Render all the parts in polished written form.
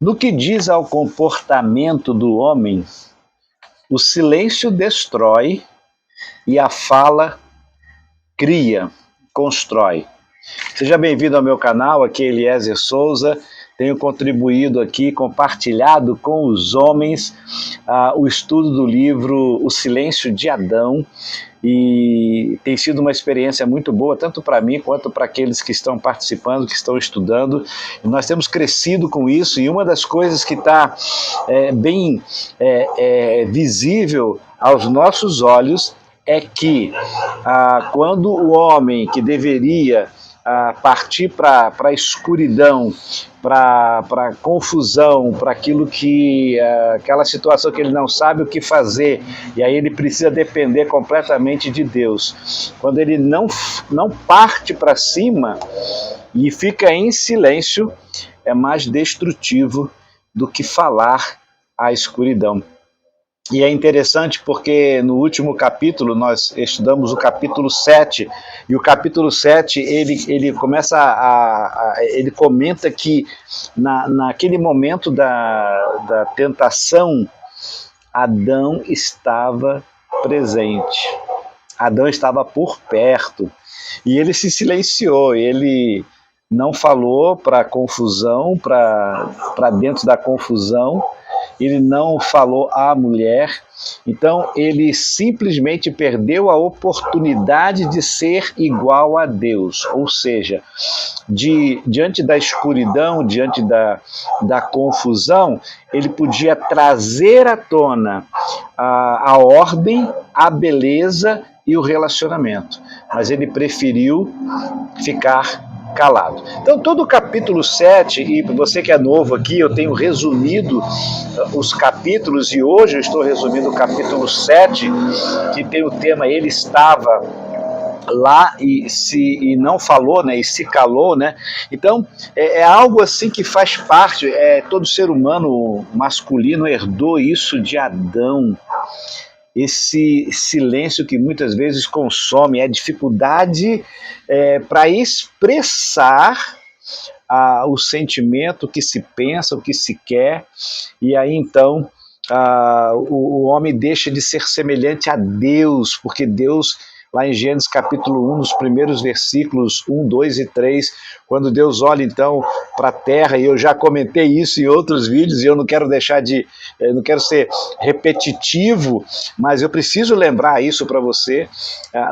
No que diz ao comportamento do homem, o silêncio destrói e a fala cria, constrói. Seja bem-vindo ao meu canal, aqui é Eliezer Souza. Tenho contribuído aqui, compartilhado com os homens o estudo do livro O Silêncio de Adão, e tem sido uma experiência muito boa, tanto para mim quanto para aqueles que estão participando, que estão estudando. Nós temos crescido com isso, e uma das coisas que está bem visível aos nossos olhos é que quando o homem que deveria partir para a escuridão, para a confusão, para aquilo que aquela situação que ele não sabe o que fazer, e aí ele precisa depender completamente de Deus. Quando ele não parte para cima e fica em silêncio, é mais destrutivo do que falar à escuridão. E é interessante porque no último capítulo, nós estudamos o capítulo 7, e o capítulo 7 ele começa ele comenta que naquele momento da tentação, Adão estava presente, Adão estava por perto, e ele se silenciou, ele não falou para a confusão, para dentro da confusão, ele não falou à mulher, então ele simplesmente perdeu a oportunidade de ser igual a Deus, ou seja, diante da escuridão, diante da confusão, ele podia trazer à tona a ordem, a beleza e o relacionamento, mas ele preferiu ficar calado. Então todo o capítulo 7, e para você que é novo aqui, eu tenho resumido os capítulos, e hoje eu estou resumindo o capítulo 7, que tem o tema Ele Estava Lá e não falou, né, e se calou, né? Então é algo assim que faz parte, todo ser humano masculino herdou isso de Adão. Esse silêncio que muitas vezes consome, a dificuldade para expressar o sentimento, o que se pensa, o que se quer, e aí então o homem deixa de ser semelhante a Deus, porque Deus, lá em Gênesis capítulo 1, nos primeiros versículos 1, 2 e 3, quando Deus olha então para a terra, e eu já comentei isso em outros vídeos, e eu não quero não quero ser repetitivo, mas eu preciso lembrar isso para você.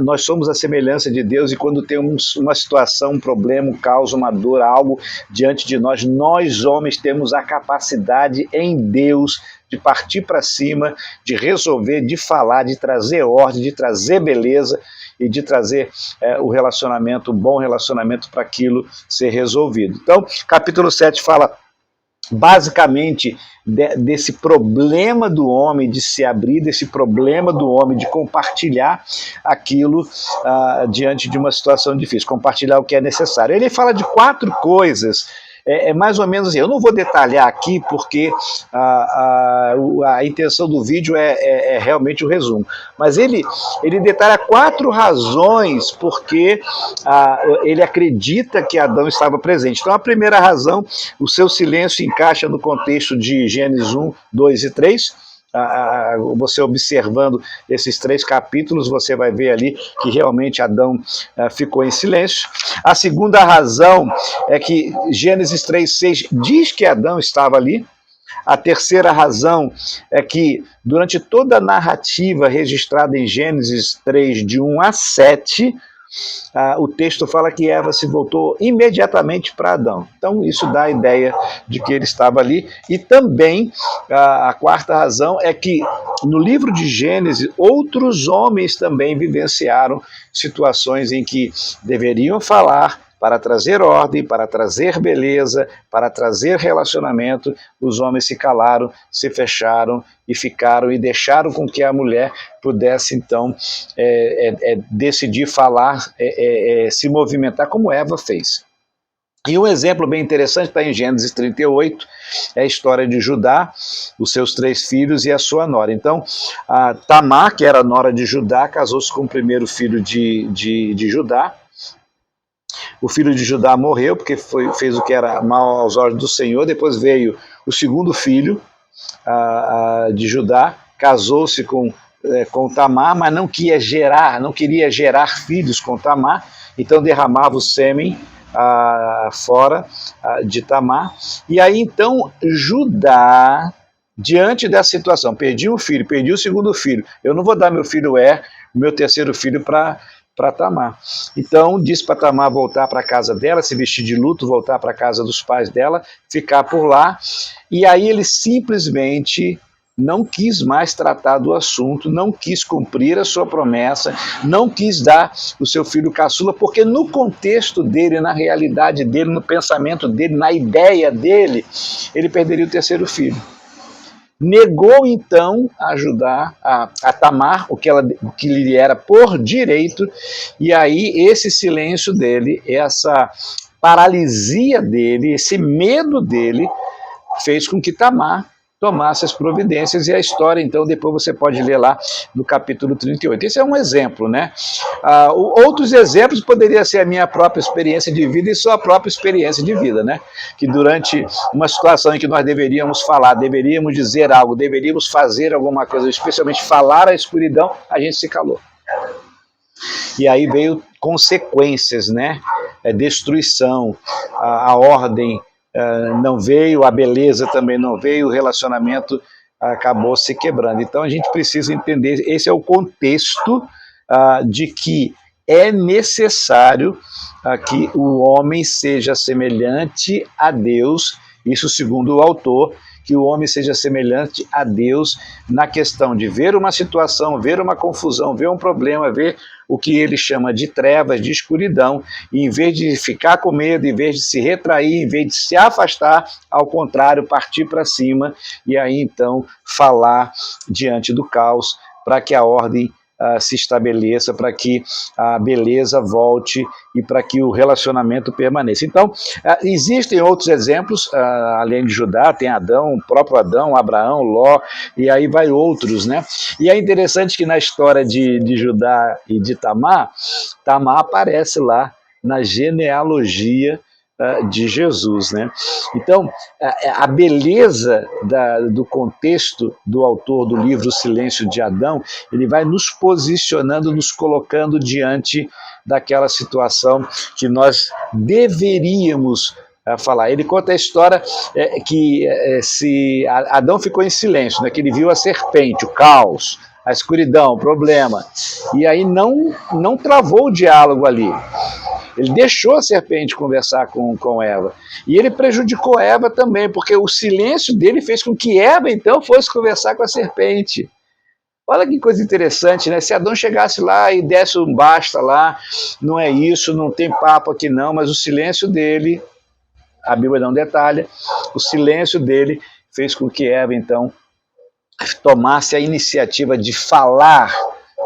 Nós somos a semelhança de Deus, e quando tem uma situação, um problema, um caos, uma dor, algo diante de nós, nós homens temos a capacidade em Deus de partir para cima, de resolver, de falar, de trazer ordem, de trazer beleza e de trazer o relacionamento, o bom relacionamento para aquilo ser resolvido. Então, capítulo 7 fala basicamente desse problema do homem de se abrir, desse problema do homem de compartilhar aquilo diante de uma situação difícil, compartilhar o que é necessário. Ele fala de 4 coisas, mais ou menos assim. Eu não vou detalhar aqui porque a intenção do vídeo é realmente o resumo, mas ele detalha 4 razões porque ele acredita que Adão estava presente. Então a primeira razão, o seu silêncio encaixa no contexto de Gênesis 1, 2 e 3, você observando esses 3 capítulos, você vai ver ali que realmente Adão ficou em silêncio. A segunda razão é que Gênesis 3:6 diz que Adão estava ali. A terceira razão é que durante toda a narrativa registrada em Gênesis 3, de 1 a 7, o texto fala que Eva se voltou imediatamente para Adão. Então isso dá a ideia de que ele estava ali. E também a quarta razão é que no livro de Gênesis outros homens também vivenciaram situações em que deveriam falar para trazer ordem, para trazer beleza, para trazer relacionamento. Os homens se calaram, se fecharam e ficaram, e deixaram com que a mulher pudesse então decidir falar, se movimentar como Eva fez. E um exemplo bem interessante está em Gênesis 38, é a história de Judá, os seus 3 filhos e a sua nora. Então, Tamar, que era a nora de Judá, casou-se com o primeiro filho de Judá, o filho de Judá morreu, porque fez o que era mal aos olhos do Senhor. Depois veio o segundo filho de Judá, casou-se com Tamar, mas não queria gerar filhos com Tamar, então derramava o sêmen fora de Tamar. E aí então Judá, diante dessa situação, perdi um filho, perdi o segundo filho, eu não vou dar meu filho meu terceiro filho para Tamar. Então disse para Tamar voltar para a casa dela, se vestir de luto, voltar para a casa dos pais dela, ficar por lá. E aí ele simplesmente não quis mais tratar do assunto, não quis cumprir a sua promessa, não quis dar o seu filho caçula, porque no contexto dele, na realidade dele, no pensamento dele, na ideia dele, ele perderia o terceiro filho. Negou então a ajudar a Tamar o que lhe era por direito, e aí esse silêncio dele, essa paralisia dele, esse medo dele, fez com que Tamar tomasse as providências, e a história, então, depois você pode ler lá no capítulo 38. Esse é um exemplo, né? Outros exemplos poderiam ser a minha própria experiência de vida e sua própria experiência de vida, né? Que durante uma situação em que nós deveríamos falar, deveríamos dizer algo, deveríamos fazer alguma coisa, especialmente falar à escuridão, a gente se calou. E aí veio consequências, né? Destruição, a ordem não veio, a beleza também não veio, o relacionamento acabou se quebrando. Então a gente precisa entender, esse é o contexto de que é necessário que o homem seja semelhante a Deus, isso segundo o autor, que o homem seja semelhante a Deus na questão de ver uma situação, ver uma confusão, ver um problema, ver o que ele chama de trevas, de escuridão, e em vez de ficar com medo, em vez de se retrair, em vez de se afastar, ao contrário, partir para cima, e aí então falar diante do caos, para que a ordem se estabeleça, para que a beleza volte e para que o relacionamento permaneça. Então, existem outros exemplos, além de Judá, tem Adão, o próprio Adão, Abraão, Ló, e aí vai outros, né? E é interessante que na história de Judá e de Tamar, Tamar aparece lá na genealogia de Jesus, né? Então, a beleza do contexto do autor do livro O Silêncio de Adão, ele vai nos posicionando, nos colocando diante daquela situação que nós deveríamos falar. Ele conta a história que se Adão ficou em silêncio, né? Que ele viu a serpente, o caos, a escuridão, o problema, e aí não travou o diálogo ali. Ele deixou a serpente conversar com Eva. E ele prejudicou Eva também, porque o silêncio dele fez com que Eva, então, fosse conversar com a serpente. Olha que coisa interessante, né? Se Adão chegasse lá e desse um basta lá, não é isso, não tem papo aqui não, mas o silêncio dele, a Bíblia não detalha, o silêncio dele fez com que Eva, então, tomasse a iniciativa de falar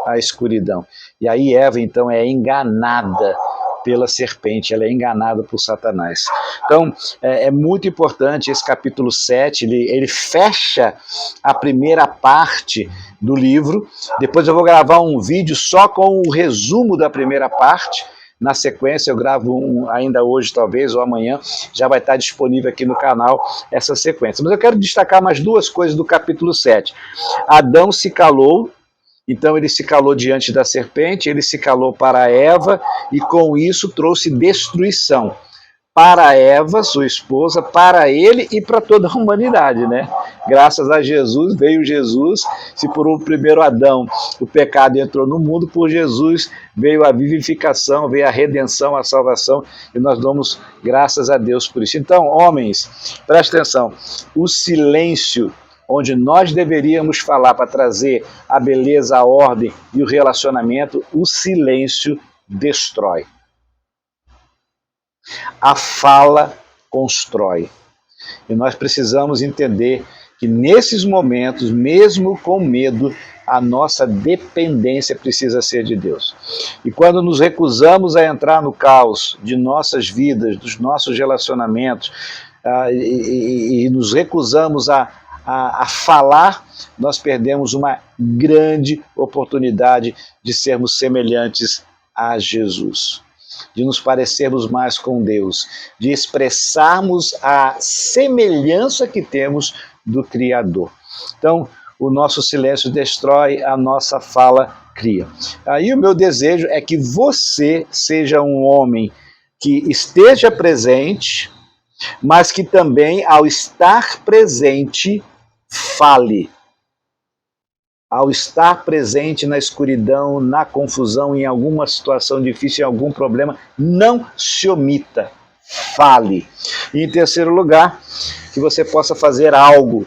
à escuridão. E aí Eva, então, é enganada pela serpente, ela é enganada por Satanás. Então, é muito importante esse capítulo 7, ele fecha a primeira parte do livro. Depois eu vou gravar um vídeo só com o resumo da primeira parte. Na sequência eu gravo ainda hoje, talvez, ou amanhã, já vai estar disponível aqui no canal essa sequência. Mas eu quero destacar mais duas coisas do capítulo 7. Adão se calou. Então ele se calou diante da serpente, ele se calou para Eva, e com isso trouxe destruição para Eva, sua esposa, para ele e para toda a humanidade, né? Graças a Jesus, veio Jesus. Se por o primeiro Adão o pecado entrou no mundo, por Jesus veio a vivificação, veio a redenção, a salvação, e nós damos graças a Deus por isso. Então, homens, presta atenção, o silêncio onde nós deveríamos falar para trazer a beleza, a ordem e o relacionamento, o silêncio destrói. A fala constrói. E nós precisamos entender que nesses momentos, mesmo com medo, a nossa dependência precisa ser de Deus. E quando nos recusamos a entrar no caos de nossas vidas, dos nossos relacionamentos, e nos recusamos a falar, nós perdemos uma grande oportunidade de sermos semelhantes a Jesus. de nos parecermos mais com Deus, de expressarmos a semelhança que temos do Criador. Então, o nosso silêncio destrói, a nossa fala cria. Aí o meu desejo é que você seja um homem que esteja presente, mas que também, ao estar presente, fale. Ao estar presente na escuridão, na confusão, em alguma situação difícil, em algum problema, não se omita, fale. E em terceiro lugar, que você possa fazer algo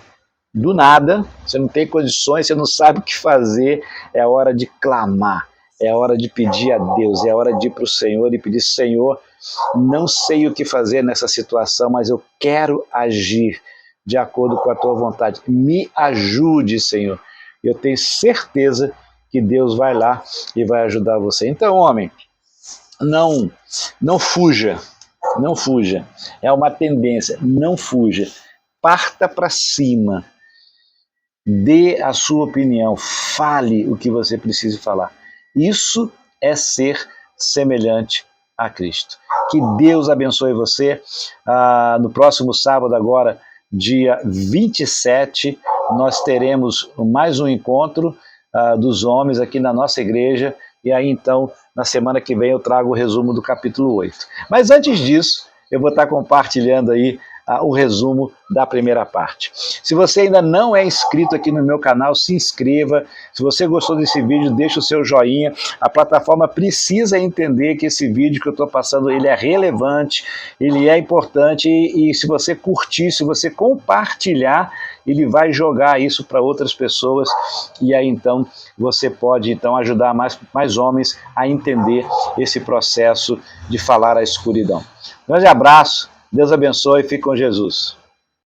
do nada, você não tem condições, você não sabe o que fazer, é a hora de clamar, é a hora de pedir a Deus, é a hora de ir para o Senhor e pedir: Senhor, não sei o que fazer nessa situação, mas eu quero agir de acordo com a tua vontade. Me ajude, Senhor. Eu tenho certeza que Deus vai lá e vai ajudar você. Então, homem, não fuja, não fuja. É uma tendência, não fuja. Parta para cima. Dê a sua opinião, fale o que você precisa falar. Isso é ser semelhante a Cristo. Que Deus abençoe você. No próximo sábado agora, dia 27, nós teremos mais um encontro dos homens aqui na nossa igreja, e aí então, na semana que vem eu trago o resumo do capítulo 8. Mas antes disso, eu vou estar compartilhando aí o resumo da primeira parte. Se você ainda não é inscrito aqui no meu canal, se inscreva. Se você gostou desse vídeo, deixa o seu joinha. A plataforma precisa entender que esse vídeo que eu estou passando, ele é relevante, ele é importante, e se você curtir, se você compartilhar, ele vai jogar isso para outras pessoas, e aí então você pode então ajudar mais homens a entender esse processo de falar a escuridão. Grande abraço, Deus abençoe e fique com Jesus.